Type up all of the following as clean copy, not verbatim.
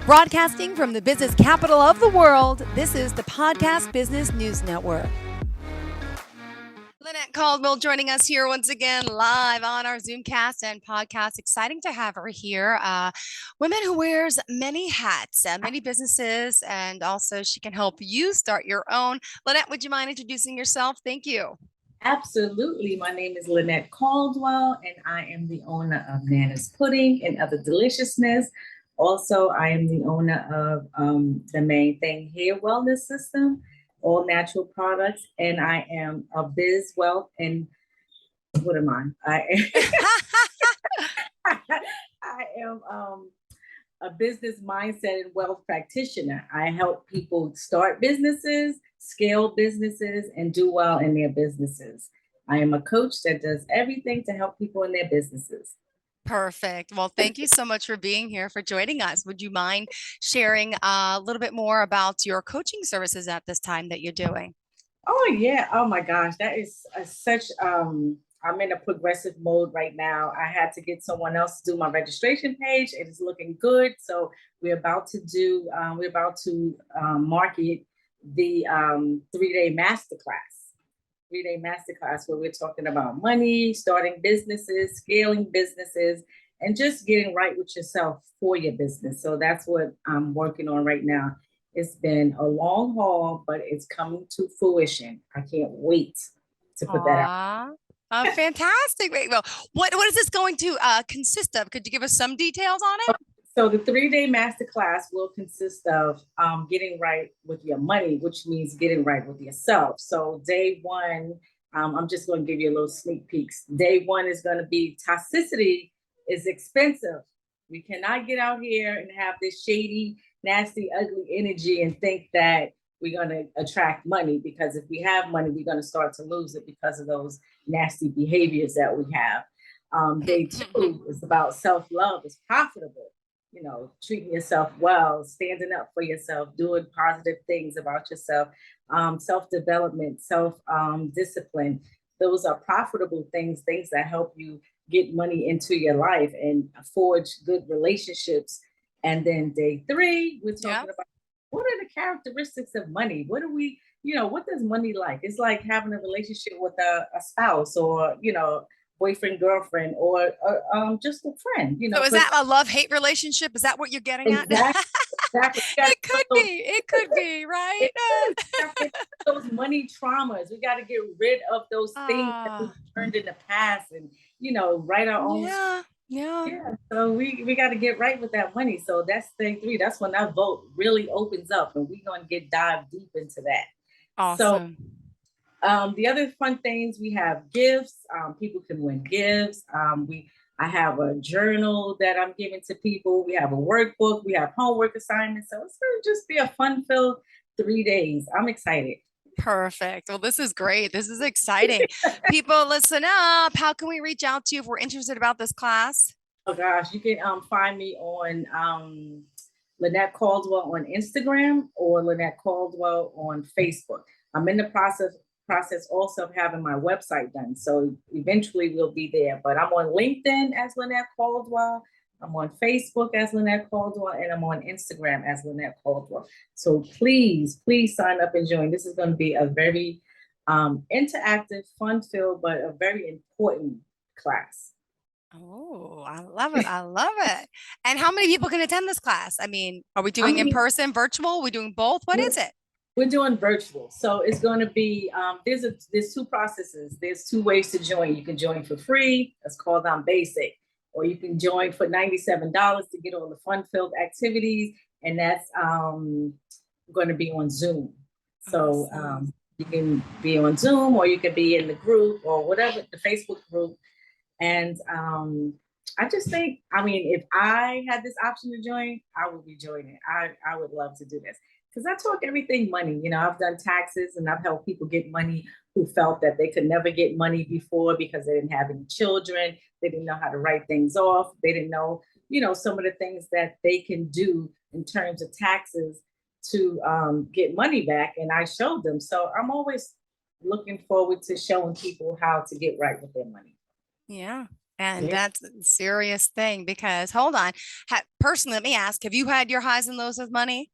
Broadcasting from the business capital of the world, this is the Podcast Business News Network. Lynnette Caldwell joining us here once again live on our Zoomcast and podcast. Exciting to have her here. Women who wears many hats, many businesses, and also she can help you start your own. Lynnette, would you mind introducing yourself? Thank you. Absolutely. My name is Lynnette Caldwell, and I am the owner of Nana's Pudding and Other Deliciousness. Also, I am the owner of theMANEthang Hair Wellness System, all natural products, and I am a biz wealth and what am I? I am a business mindset and wealth practitioner. I help people start businesses, scale businesses, and do well in their businesses. I am a coach that does everything to help people in their businesses. Perfect. Well, thank you so much for being here, for joining us. Would you mind sharing a little bit more about your coaching services at this time that you're doing? Oh yeah. Oh my gosh. That is such I'm in a progressive mode right now. I had to get someone else to do my registration page. It is looking good. So we're about to market the 3-day masterclass. 3-day masterclass where we're talking about money, starting businesses, scaling businesses, and just getting right with yourself for your business. So that's what I'm working on right now. It's been a long haul, but it's coming to fruition. I can't wait to put that out. Fantastic. Wait, well, what is this going to consist of? Could you give us some details on it? So the 3-day masterclass will consist of getting right with your money, which means getting right with yourself. So day one, I'm just going to give you a little sneak peeks. Day one is going to be toxicity is expensive. We cannot get out here and have this shady, nasty, ugly energy and think that we're going to attract money, because if we have money, we're going to start to lose it because of those nasty behaviors that we have. Day two is about self-love. It's profitable. You know, treating yourself well, standing up for yourself, doing positive things about yourself, self-development, self-discipline. Those are profitable things that help you get money into your life and forge good relationships. And then day three, we're talking about what are the characteristics of money? What do we, what does money like? It's like having a relationship with a spouse or, boyfriend, girlfriend, or just a friend. So is that a love-hate relationship? Is that what you're getting at? Exactly. It could be, right? Those money traumas. We got to get rid of those things that we learned in the past and, write our own. Yeah. So we got to get right with that money. So that's day three. That's when that vote really opens up, and we're going to dive deep into that. Awesome. So the other fun things, we have gifts. People can win gifts. I have a journal that I'm giving to people. We have a workbook. We have homework assignments. So it's going to just be a fun-filled 3 days. I'm excited. Perfect. Well, this is great. This is exciting. People, listen up. How can we reach out to you if we're interested about this class? Oh gosh, you can find me on Lynnette Caldwell on Instagram or Lynnette Caldwell on Facebook. I'm in the process also of having my website done. So eventually we'll be there. But I'm on LinkedIn as Lynnette Caldwell. I'm on Facebook as Lynnette Caldwell, and I'm on Instagram as Lynnette Caldwell. So please sign up and join. This is going to be a very interactive, fun-filled, but a very important class. Oh, I love it. I love it. And how many people can attend this class? I mean, are we doing in person, virtual? Are we doing both? What is it? We're doing virtual. So it's going to be, there's two processes. There's two ways to join. You can join for free. That's called Basic. Or you can join for $97 to get all the fun-filled activities. And that's going to be on Zoom. So you can be on Zoom, or you can be in the group or whatever, the Facebook group. And I just think, if I had this option to join, I would be joining. I would love to do this, because I talk everything money. I've done taxes, and I've helped people get money who felt that they could never get money before because they didn't have any children. They didn't know how to write things off. They didn't know, some of the things that they can do in terms of taxes to get money back. And I showed them. So I'm always looking forward to showing people how to get right with their money. Yeah. And Yeah. that's a serious thing because hold on. Personally, let me ask, have you had your highs and lows with money?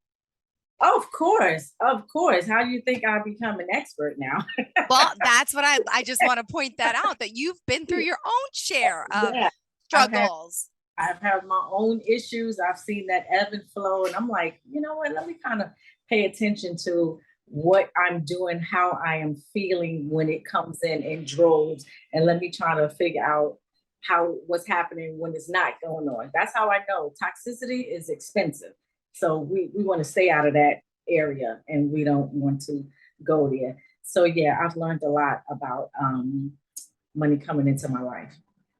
Oh, of course, of course. How do you think I become an expert now? Well, that's what I just want to point that out that you've been through your own share of Yeah, I've had struggles. I've had my own issues. I've seen that ebb and flow, and I'm like, you know what? Let me kind of pay attention to what I'm doing, how I am feeling when it comes in droves, and let me try to figure out how what's happening when it's not going on. That's how I know toxicity is expensive. So we want to stay out of that area, and we don't want to go there. So yeah, I've learned a lot about money coming into my life.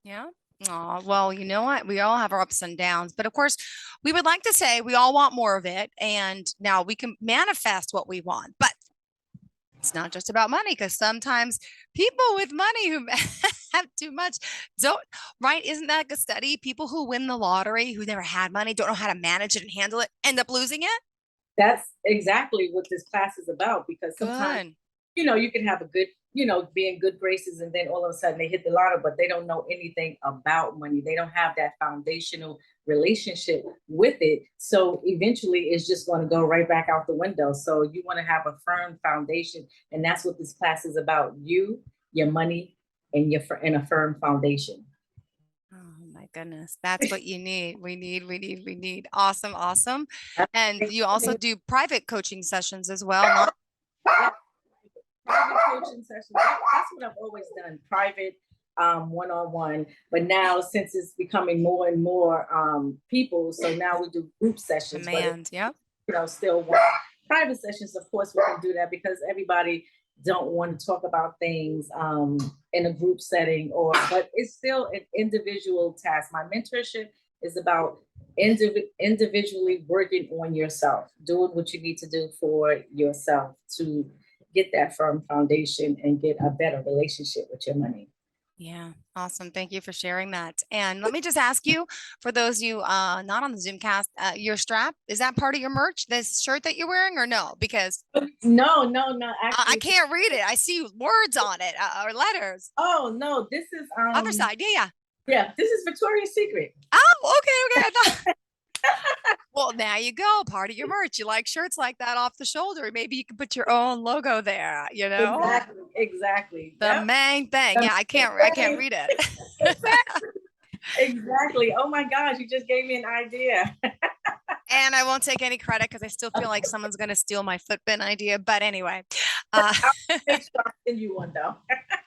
Yeah. Oh, well, you know what? We all have our ups and downs, but of course, we would like to say we all want more of it. And now we can manifest what we want, but it's not just about money because sometimes people with money who have too much don't, right? Isn't that like a study? People who win the lottery, who never had money, don't know how to manage it and handle it, end up losing it. That's exactly what this class is about, because sometimes, Good. you can have a good, be in good graces, and then all of a sudden they hit the lotto, but they don't know anything about money. They don't have that foundational relationship with it. So eventually it's just going to go right back out the window. So you want to have a firm foundation. And that's what this class is about: you, your money, and and a firm foundation. Oh my goodness. That's what you need. We need. Awesome. Awesome. And you also do private coaching sessions as well, not Private coaching sessions. That's what I've always done. Private, one-on-one. But now, since it's becoming more and more people, so now we do group sessions. But it, demand. Yep. still want private sessions. Of course, we can do that because everybody don't want to talk about things in a group setting, but it's still an individual task. My mentorship is about individually working on yourself, doing what you need to do for yourself to get that firm foundation and get a better relationship with your money. Yeah, awesome. Thank you for sharing that. And let me just ask you, for those of you not on the Zoomcast, your strap, is that part of your merch, this shirt that you're wearing, or no? Because No, no, no. I Actually, can't read it. I see words on it or letters. oh no, this is Other side. Yeah, yeah. yeah, this is Victoria's Secret. Oh, okay, okay. I thought, well, now you go. Part of your merch. You like shirts like that off the shoulder. Maybe you can put your own logo there, you know? Exactly, exactly. The Yep. main thing. Yeah, I can't read it. Exactly. Exactly. Oh my gosh, you just gave me an idea. And I won't take any credit because I still feel like someone's going to steal my footbin idea. But anyway, uh, I'll make sure I send you one though.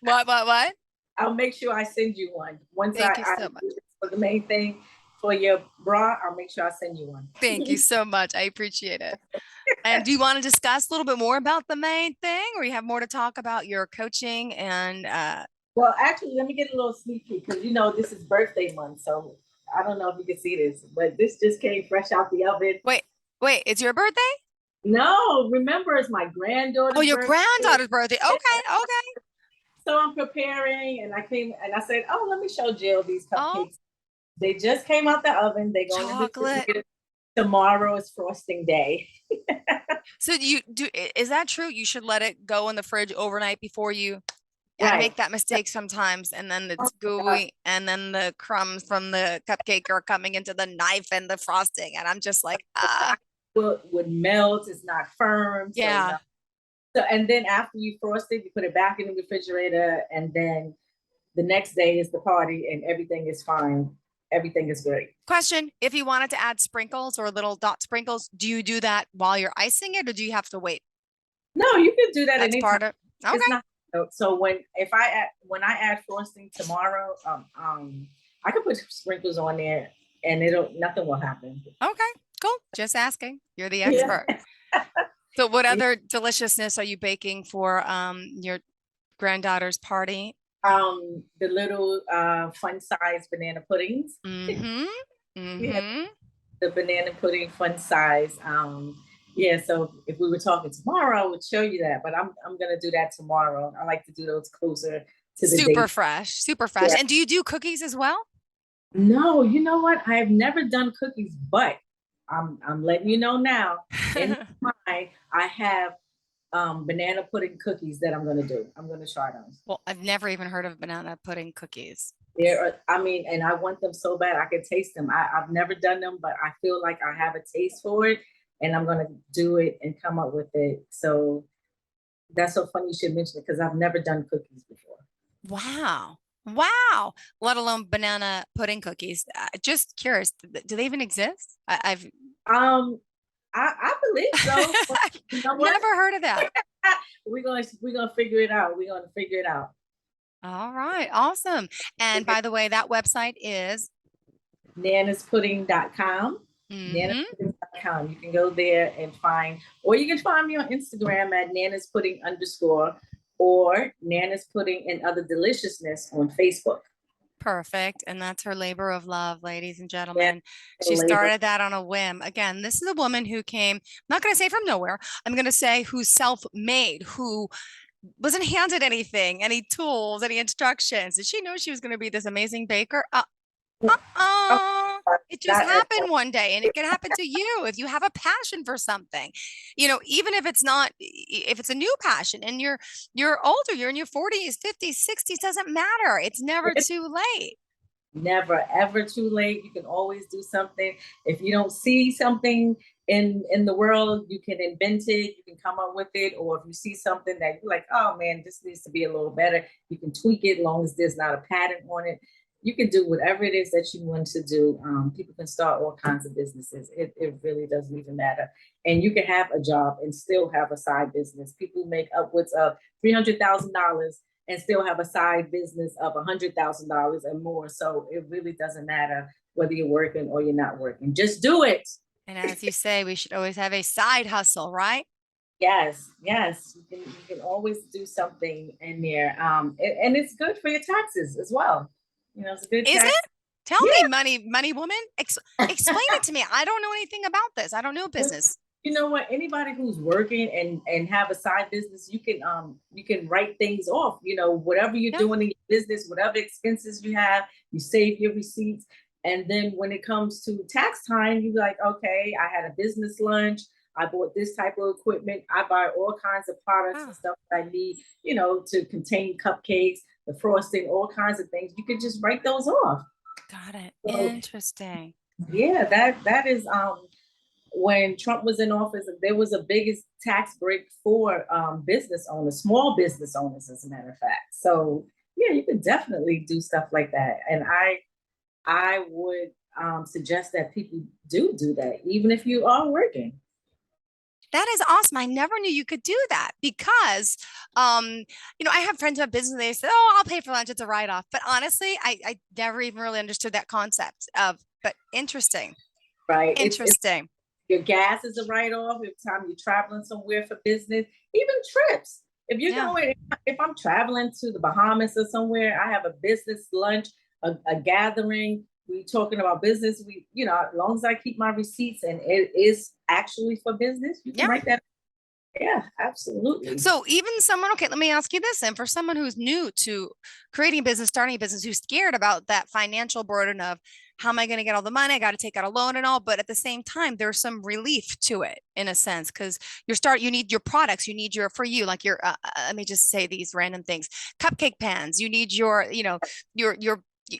what? I'll make sure I send you one. Once Thank you I so do much. this for the main thing for your bra, I'll make sure I send you one. Thank you so much. I appreciate it. And do you want to discuss a little bit more about the main thing, or you have more to talk about your coaching and Well, actually, let me get a little sneak peek because this is birthday month. So I don't know if you can see this, but this just came fresh out the oven. wait, wait, it's your birthday? No, remember, it's my Oh, granddaughter's your birthday. granddaughter's birthday. Okay, okay. So I'm preparing, and I came and I said, "Oh, let me show Jill these Oh, cupcakes. They just came out the oven. They're going in the chocolate. refrigerator. Tomorrow is frosting day." So do you do, is that true? You should let it go in the fridge overnight before you. I Right. make that mistake sometimes, and then Oh it's my gosh. gooey, and then the crumbs from the cupcake are coming into the knife and the frosting, and I'm just like, The ah, chocolate would melt. It's not firm. So yeah. no. So and then after you frost it, you put it back in the refrigerator, and then the next day is the party, and everything is fine. Everything is great. Question: if you wanted to add sprinkles or little dot sprinkles, do you do that while you're icing it, or do you have to wait? No, you can do that That's anytime. part of. It's Okay, not so when I add frosting tomorrow, I can put sprinkles on there, and it'll nothing will happen. okay, cool. Just asking. You're the Yeah. expert. So, what other deliciousness are you baking for your granddaughter's party? The little fun size banana puddings. Mm-hmm. Yeah, Mm-hmm. the banana pudding fun size. Yeah, so if we were talking tomorrow, I would show you that, but I'm gonna do that tomorrow. I like to do those closer to the Super date. fresh, super fresh. Yeah. And do you do cookies as well? No, you know what? I've never done cookies, but I'm letting you know now. In my mind, I have banana pudding cookies that I'm gonna do. I'm gonna try them. Well, I've never even heard of banana pudding cookies. I mean, and I want them so bad. I can taste them. I've never done them, but I feel like I have a taste for it, and I'm gonna do it and come up with it. So that's so funny you should mention it because I've never done cookies before. Wow. Wow. Let alone banana pudding cookies. Just curious, do they even exist? I've Um, I believe so. But you know what? never heard of that. We're gonna figure it out. We're gonna figure it out. All right. Awesome. And by the way, that website is Nanaspudding.com. hmm Nanaspudding.com. You can go there and find, or you can find me on Instagram at nanaspudding_ or Nana's Pudding and Other Deliciousness on Facebook. perfect. And that's her labor of love, ladies and Yeah, gentlemen. She labor. started that on a whim. Again, this is a woman who came, I'm not going to say from nowhere. I'm going to say who's self-made, who wasn't handed anything, any tools, any instructions. Did she know she was going to be this amazing baker? Oh, It just not at all. happened one day, and it can happen to you if you have a passion for something. Even if it's not, if it's a new passion and you're older, you're in your 40s, 50s, 60s, doesn't matter. It's never too late. Never ever too late. You can always do something. If you don't see something in the world, you can invent it, you can come up with it. Or if you see something that you're like, oh man, this needs to be a little better, you can tweak it as long as there's not a pattern on it. You can do whatever it is that you want to do. People can start all kinds of businesses. It really doesn't even matter. And you can have a job and still have a side business. People make upwards of $300,000 and still have a side business of $100,000 and more. So it really doesn't matter whether you're working or you're not working. Just do it. And as you say, we should always have a side hustle, right? Yes, yes. You can always do something in there. And it's good for your taxes as well. It's a good Is tax. it? Tell Yeah. me, money woman. Explain it to me. I don't know anything about this. I don't know business. You know what? Anybody who's working and have a side business, you can write things off. Whatever you're Yeah. doing in your business, whatever expenses you have, you save your receipts. And then when it comes to tax time, you're like, okay, I had a business lunch. I bought this type of equipment. I buy all kinds of products and Wow. stuff that I need, to contain cupcakes, the frosting, all kinds of things. You can just write those off. Got it. So Interesting. yeah, that is when Trump was in office, there was a biggest tax break for business owners, small business owners, as a matter of fact. So yeah, you could definitely do stuff like that, and I would suggest that people do that, even if you are working. That is awesome. I never knew you could do that because, I have friends who have business. They say, "Oh, I'll pay for lunch. It's a write-off." But honestly, I never even really understood that concept of. But interesting, Right? It's interesting. your gas is a write-off every time you're traveling somewhere for business, even trips. If you're Yeah. going, if I'm traveling to the Bahamas or somewhere, I have a business lunch, a gathering. We talking about business. As long as I keep my receipts and it is actually for business, you can Yeah. write that. Yeah, absolutely. So even someone, okay, let me ask you this. And for someone who's new to creating a business, starting a business, who's scared about that financial burden of how am I going to get all the money? I got to take out a loan and all. But at the same time, there's some relief to it in a sense, because you need your products, you need for you, like let me just say these random things, cupcake pans, you need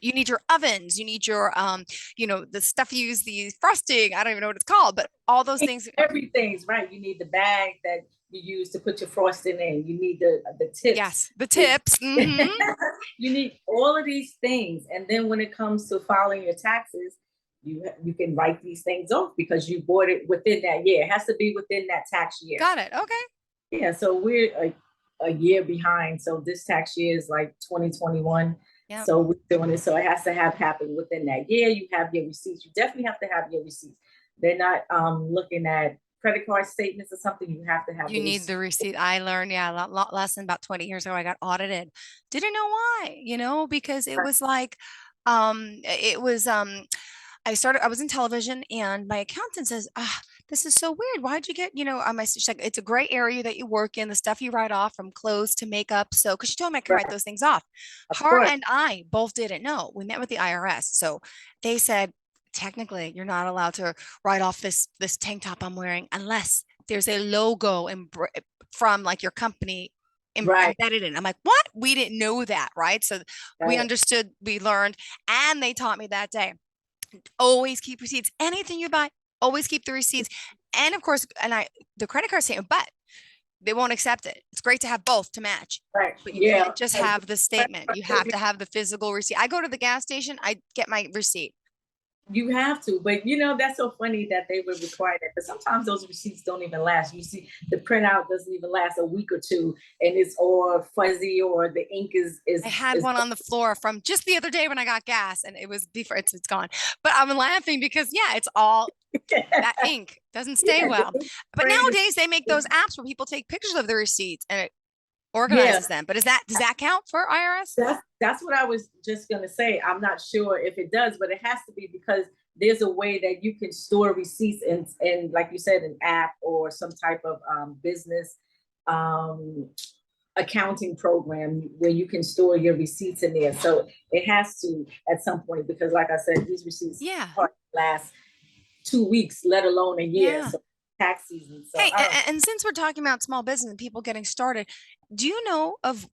you need your ovens, you need the stuff you use, the frosting. I don't even know what it's called, but all those things. Everything's right. You need the bag that you use to put your frosting in. You need the tips. Yes, the tips. You need all of these things, and then when it comes to filing your taxes, you can write these things off because you bought it within that year. It has to be within that tax year. Got it. Okay. Yeah, so we're a year behind. So this tax year is like 2021. Yeah. So we're doing it. So it has to have happened within that year. You have your receipts. You definitely have to have your receipts. They're not looking at credit card statements or something. You have to have You need the receipt. I learned, yeah, a lot less than about 20 years ago, I got audited. Didn't know why, because it was like, it was, I was in television and my accountant says, this is so weird. Why'd you get, she's like, it's a gray area that you work in, the stuff you write off from clothes to makeup. So, cause she told me I could write those things off. Of Her course. and I both didn't know. We met with the IRS. So they said, technically, you're not allowed to write off this tank top I'm wearing unless there's a logo and from like your company Right. embedded in. I'm like, what? We didn't know that, right? So we Right. understood, we learned, and they taught me that day. Always keep receipts. Anything you buy, always keep the receipts. And of course, the credit card statement, but they won't accept it. It's great to have both to match, Right. but you Yeah. can't just have the statement. You have to have the physical receipt. I go to the gas station, I get my receipt. You have to, but that's so funny that they would require that. But sometimes those receipts don't even last. You see, the printout doesn't even last a week or two, and it's all fuzzy, or the ink I had one on the floor from just the other day when I got gas, and it was before it's gone. But I'm laughing because yeah, it's all that ink doesn't stay yeah, well. the ink But brand is- nowadays they make those apps where people take pictures of the receipts and it yeah. organizes them. But does that count for IRS? That's what I was just gonna say. I'm not sure if it does, but it has to be, because there's a way that you can store receipts in, like you said, an app or some type of business um, accounting program where you can store your receipts in there. So it has to at some point, because like I said, these receipts Yeah. last 2 weeks, let alone a year. Yeah. So tax season. So Hey, and since we're talking about small business and people getting started, do you know of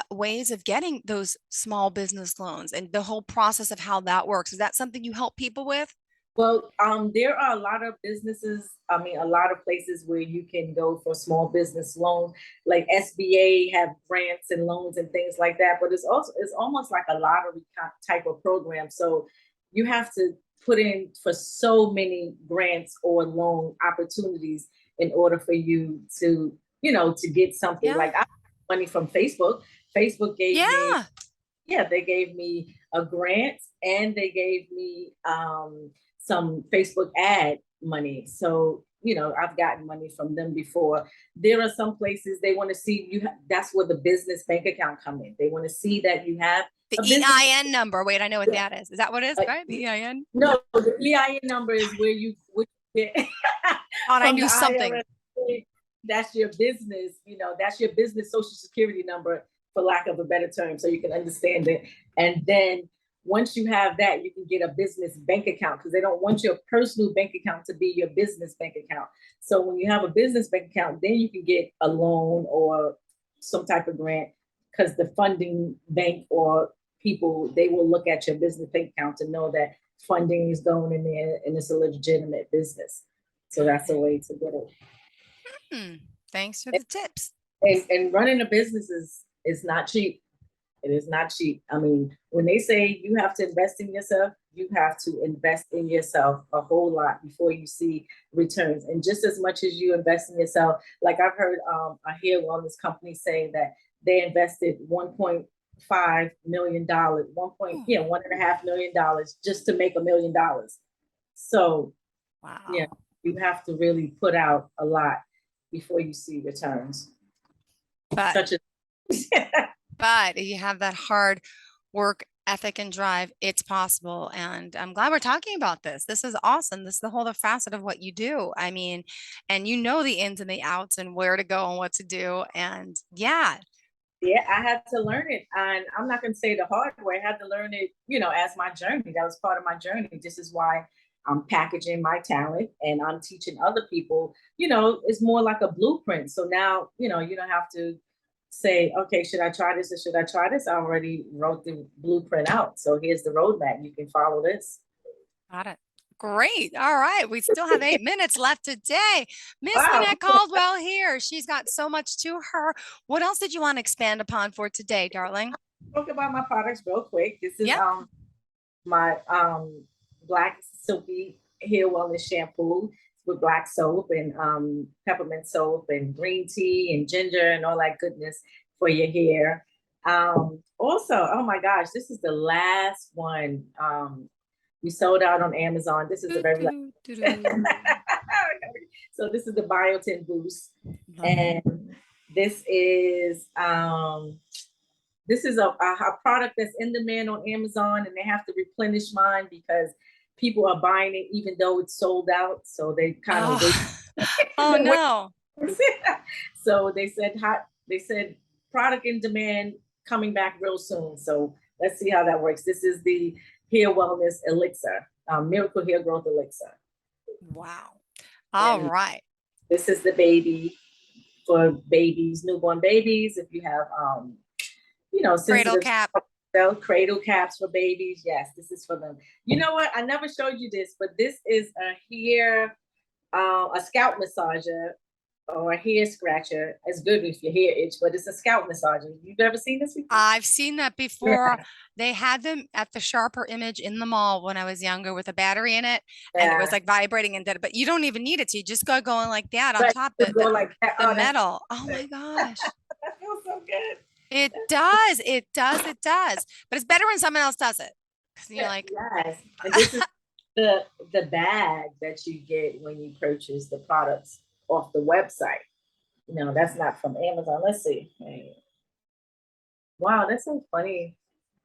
ways of getting those small business loans and the whole process of how that works? Is that something you help people with? well, there are a lot of businesses, I mean, a lot of places where you can go for small business loans, like SBA have grants and loans and things like that. But it's almost like a lottery type of program. So you have to put in for so many grants or loan opportunities in order for you to, to get something. Yeah. Like I money from Facebook. Facebook gave me, Yeah. yeah, they gave me a grant, and they gave me some Facebook ad money. So, I've gotten money from them before. There are some places they want to see you. That's where the business bank account come in. They want to see that you have The a business. EIN number. Wait, I know what that is. Is that what it is, right? The EIN? No, the EIN number is where you would get Thought I from the knew something. IRS. That's your business, that's your business social security number, for lack of a better term, so you can understand it. And then once you have that, you can get a business bank account, because they don't want your personal bank account to be your business bank account. So when you have a business bank account, then you can get a loan or some type of grant, because the funding bank or people, they will look at your business bank account to know that funding is going in there and it's a legitimate business. So that's a way to get it. Thanks for the tips. And running a business is not cheap. It is not cheap. I mean, when they say you have to invest in yourself, you have to invest in yourself a whole lot before you see returns. And just as much as you invest in yourself, like I've heard a hair wellness company say that they invested $1.5 million, $1.5 million just to make $1 million. So wow. Yeah, you have to really put out a lot before you see returns. But Such as but if you have that hard work ethic and drive, it's possible. And I'm glad we're talking about this. This is awesome. This is the whole facet of what you do. I mean, and you know the ins and the outs and where to go and what to do. And yeah. Yeah, I had to learn it. And I'm not going to say the hard way. I had to learn it, as my journey. That was part of my journey. This is why I'm packaging my talent and I'm teaching other people. It's more like a blueprint. So now, you don't have to say, okay, should I try this or should I try this? I already wrote the blueprint out. So here's the roadmap. You can follow this. Got it. Great. All right. We still have 8 minutes left today. Miss Wow. Lynnette Caldwell here. She's got so much to her. What else did you want to expand upon for today, darling? Talk about my products real quick. This is Yep. My black silky hair wellness shampoo with black soap and peppermint soap and green tea and ginger and all that goodness for your hair. Also, oh my gosh, this is the last one. We sold out on Amazon. This is a very so this is the Biotin Boost, and this is a product that's in demand on Amazon, and they have to replenish mine because people are buying it even though it's sold out. So they kind of oh no. So they said product in demand coming back real soon. So let's see how that works. This is the hair wellness elixir, miracle hair growth elixir. Wow. All right. This is the baby. for babies, newborn babies. If you have, Cradle sensitive cap. cradle caps for babies. Yes, this is for them. You know what? I never showed you this, but this is a scalp massager or a hair scratcher. It's good if your hair itch, but it's a scalp massager. You've ever seen this before? I've seen that before. They had them at the Sharper Image in the mall when I was younger with a battery in it, and it was Yeah. like vibrating and did it. But you don't even need it to. You just go going like that on But top you go like that. the Oh, that's metal. Oh my gosh. that feels so good. It does. It does. It does. But it's better when someone else does it. 'Cause you're like, Yes. And this is the bag that you get when you purchase the products off the website. No, that's not from Amazon. Let's see. Hey. Wow, that's so funny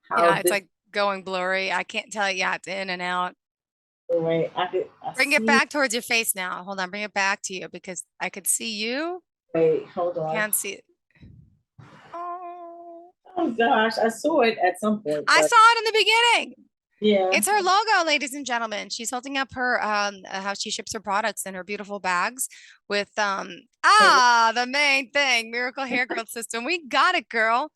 how yeah, it's this like going blurry. I can't tell. Yeah, it's in and out. way I Bring it see. back towards your face now. Hold on, bring it back to you because I could see you. Wait, hold on. Can't see it. Oh, Oh gosh, I saw it at some point, I but saw it in the beginning. yeah. It's her logo, ladies and gentlemen. She's holding up her how she ships her products in her beautiful bags with the main thing, Miracle Hair Growth System. We got it, girl.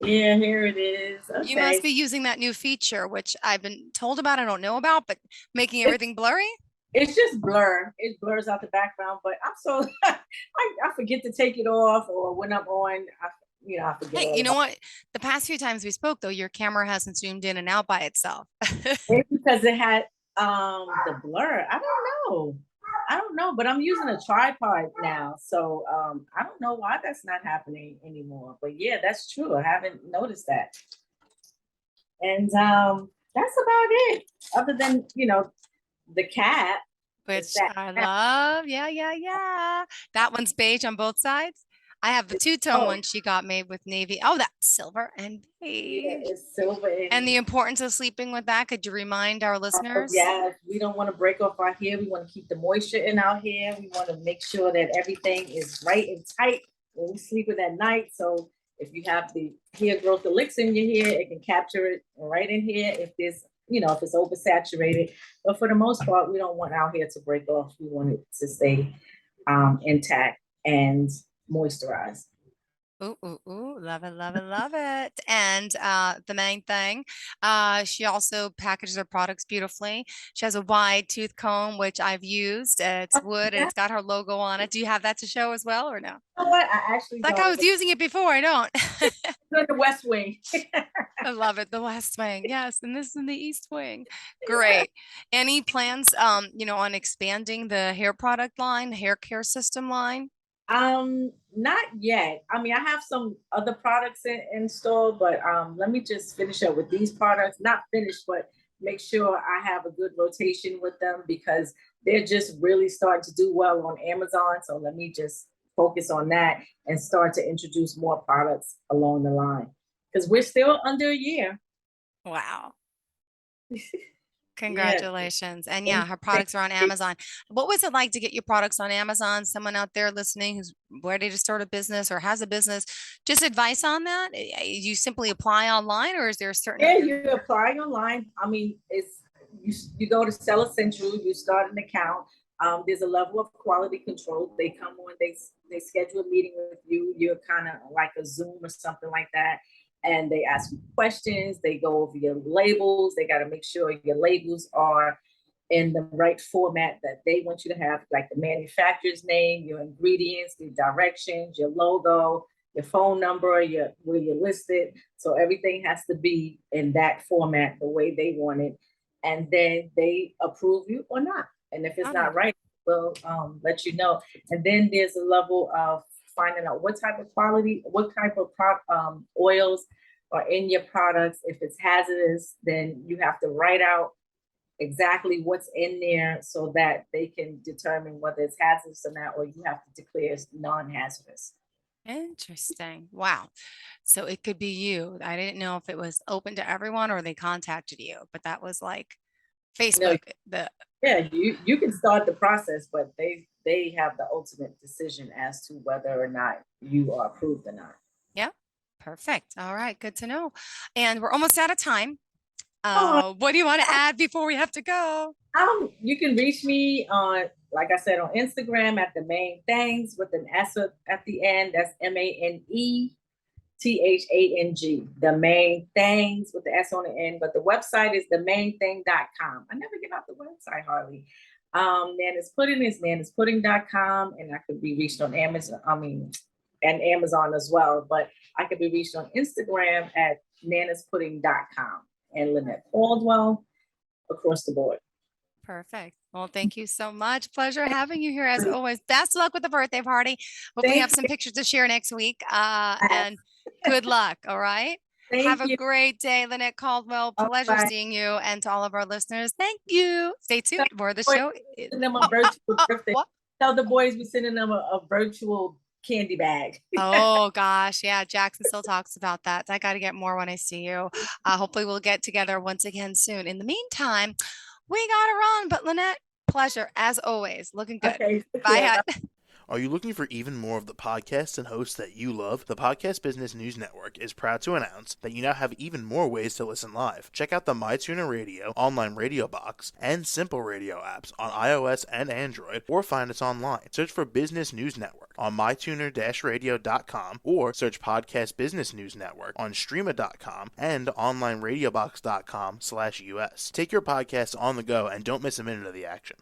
Yeah, here it is. You must Okay. be using that new feature, which I've been told about, I don't know about, but making everything blurry. It's just blur. It blurs out the background, but I'm so I forget to take it off, or when I'm on, I forget Hey, all you know about what? The past few times we spoke, though, your camera hasn't zoomed in and out by itself. it because it had the blur. I don't know, but I'm using a tripod now, so I don't know why that's not happening anymore. But yeah, that's true. I haven't noticed that, and that's about it. Other than the cat, the Which sat I cat. love. Yeah, yeah, yeah. That one's beige on both sides. I have the two-tone Oh one she got made with navy. Oh, that's silver and yeah, beige. it's silver And the and importance of sleeping with that, could you remind our listeners? yes, we don't want to break off our hair. We want to keep the moisture in our hair. We want to make sure that everything is right and tight when we sleep with at night. So if you have the hair growth elixir in your hair, it can capture it right in here. If it's oversaturated, but for the most part, we don't want our hair to break off. We want it to stay intact and moisturized. Ooh, ooh, ooh, love it, love it, love it. And the main thing, she also packages her products beautifully. She has a wide tooth comb, which I've used. It's wood and Yeah, it's got her logo on it. Do you have that to show as well or no? you know what? I actually Like I don't. was using it before, I don't. In the West Wing. I love it. The West Wing. Yes. And this is the East Wing. Great. Any plans, on expanding the hair product line, the hair care system line? Not yet. I mean, I have some other products in store, but let me just finish up with these products. Not finished, but make sure I have a good rotation with them because they're just really starting to do well on Amazon. So let me just focus on that and start to introduce more products along the line because we're still under a year. Wow. Yeah. Congratulations. And Thank yeah, her thank products are on you. Amazon. What was it like to get your products on Amazon? Someone out there listening who's ready to start a business or has a business, just advice on that? You simply apply online or is there a certain Yeah, you apply online. I mean, you go to Seller Central, you start an account. There's a level of quality control. They come on, they schedule a meeting with you. You're kind of like a Zoom or something like that, and they ask you questions. They go over your labels. They got to make sure your labels are in the right format that they want you to have, like the manufacturer's name, your ingredients, the directions, your logo, your phone number, your where you're listed. So everything has to be in that format, the way they want it, and then they approve you or not. And if it's okay. not right, we'll let you know. And then there's a level of finding out what type of quality, what type of oils are in your products. If it's hazardous, then you have to write out exactly what's in there so that they can determine whether it's hazardous or not, or you have to declare it's non-hazardous. Interesting. Wow. So it could be you. I didn't know if it was open to everyone or they contacted you, but that was like No, Facebook. The yeah, you can start the process, but they have the ultimate decision as to whether or not you are approved or not. yeah, perfect. All right, good to know. And we're almost out of time. Oh, What do you want to add before we have to go? you can reach me on like I said, on Instagram at theMANEthang with an S at the end. That's MANETHANG. theMANEthang with the S on the end. But the website is themanethang.com. I never get out the website hardly. Nana's Pudding is nanaspudding.com, and I could be reached on Amazon. And Amazon as well. But I could be reached on Instagram at nanaspudding.com, and Lynnette Caldwell across the board. Perfect. Well, thank you so much. Pleasure having you here as always. Best of luck with the birthday party. Hope we have some pictures to share next week. And good luck. All right. Have a great day, Lynnette Caldwell. Pleasure seeing you. And to all of our listeners, thank you. Stay tuned for the show. Tell the boys we're sending them a virtual candy bag. Oh gosh, yeah, Jackson still talks about that. I got to get more when I see you. Hopefully we'll get together once again soon. In the meantime, we gotta run, but Lynnette, pleasure as always. Looking good. Okay, bye. Are you looking for even more of the podcasts and hosts that you love? The Podcast Business News Network is proud to announce that you now have even more ways to listen live. Check out the MyTuner Radio, online radio box, and Simple Radio apps on iOS and Android, or find us online. Search for Business News Network on mytuner-radio.com, or search Podcast Business News Network on streama.com and onlineradiobox.com/US. Take your podcast on the go and don't miss a minute of the action.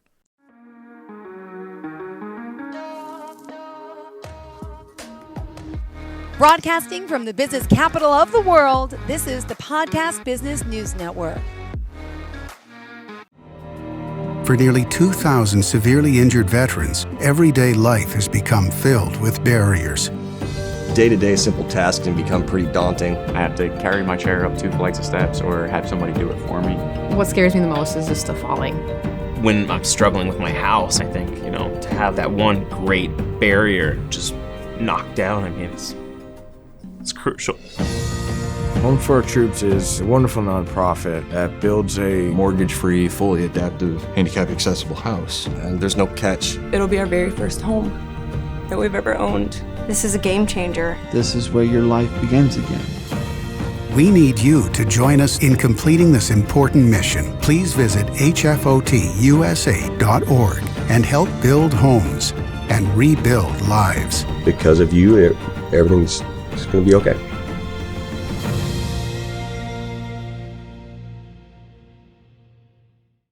Broadcasting from the business capital of the world, this is the Podcast Business News Network. For nearly 2,000 severely injured veterans, everyday life has become filled with barriers. Day-to-day simple tasks can become pretty daunting. I have to carry my chair up 2 flights of steps or have somebody do it for me. What scares me the most is just the falling. When I'm struggling with my house, I think, to have that one great barrier just knocked down, it's crucial. Home for Our Troops is a wonderful nonprofit that builds a mortgage-free, fully adaptive, handicap-accessible house. And there's no catch. It'll be our very first home that we've ever owned. This is a game changer. This is where your life begins again. We need you to join us in completing this important mission. Please visit hfotusa.org and help build homes and rebuild lives. Because of you, everything's going to be okay.